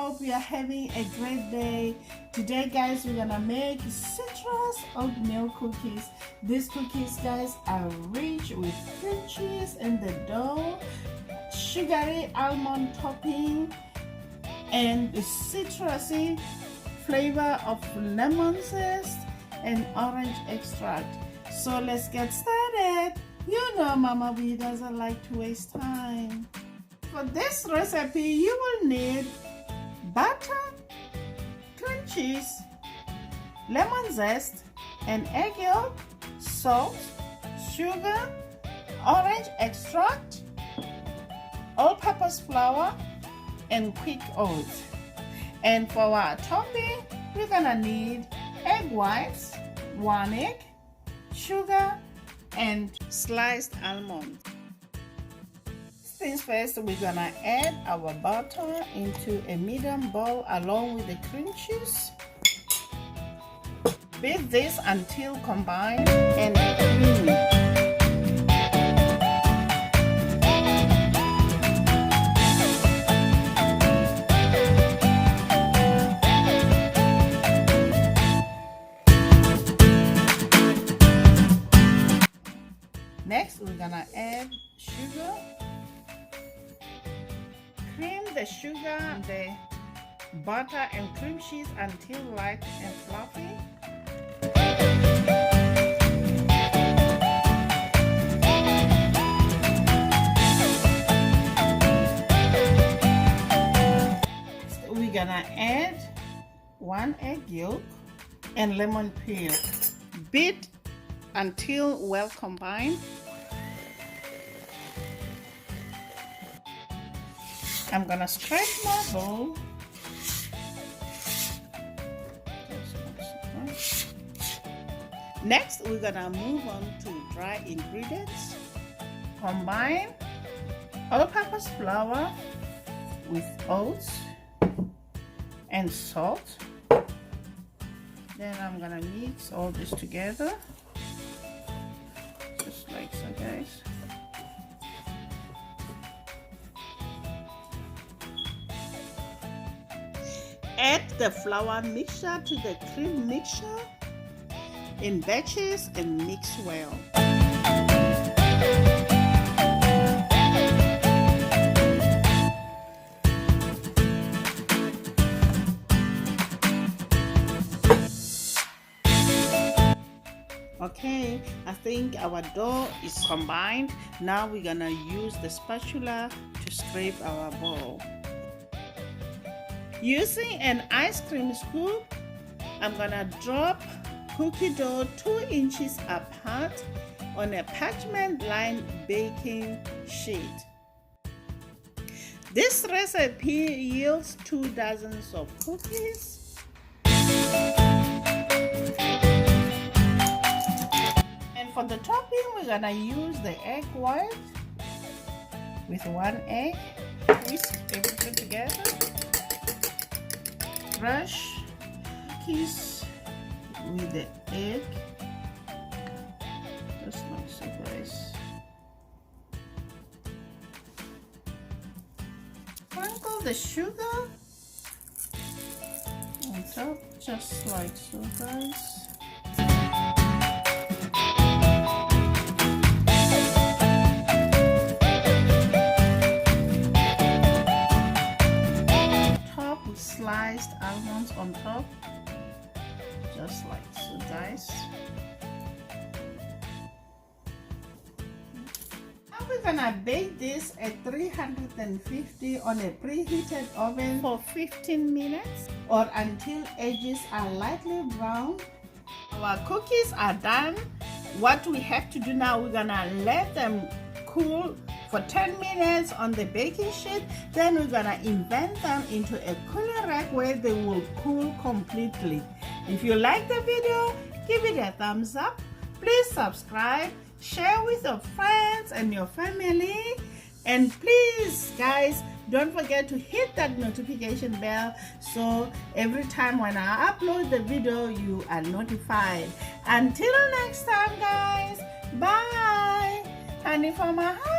hope you are having a great day. Today guys, we're gonna make citrus oatmeal cookies. These cookies guys are rich with cream cheese in the dough, sugary almond topping, and the citrusy flavor of lemon zest and orange extract. So let's get started. You know Mama B doesn't like to waste time. For this recipe, you will need butter, cream cheese, lemon zest, an egg yolk, salt, sugar, orange extract, all-purpose flour, and quick oats. And for our topping, we're gonna need egg whites, 1 egg, sugar, and sliced almonds. Things first, we're gonna add our butter into a medium bowl along with the cream cheese. Beat this until combined and creamy. Next, we're gonna add sugar. Cream the sugar, the butter and cream cheese until light and fluffy. We're gonna add 1 egg yolk and lemon peel. Beat until well combined. I'm gonna scrape my bowl. Next, we're gonna move on to dry ingredients. Combine all-purpose flour with oats and salt. Then I'm gonna mix all this together, just like so, guys. Add the flour mixture to the cream mixture in batches and mix well. Okay, I think our dough is combined. Now we're gonna use the spatula to scrape our bowl. Using an ice cream scoop, I'm gonna drop cookie dough 2 inches apart on a parchment lined baking sheet. This recipe yields 2 dozens of cookies. And for the topping, we're gonna use the egg white with 1 egg. Whisk everything together. Brush cookies with the egg, just like so, guys. Sprinkle the sugar on top, just like so, guys. Sliced almonds on top, just like so, guys. Now we're gonna bake this at 350 on a preheated oven for 15 minutes or until edges are lightly brown. Our cookies are done. What we have to do now, we're gonna let them cool for 10 minutes on the baking sheet. Then we're gonna invert them into a cooling rack where they will cool completely. If you like the video, give it a thumbs up. Please subscribe, share with your friends and your family, and please guys, don't forget to hit that notification bell so every time when I upload the video you are notified. Until next time guys, bye. Honey for my heart.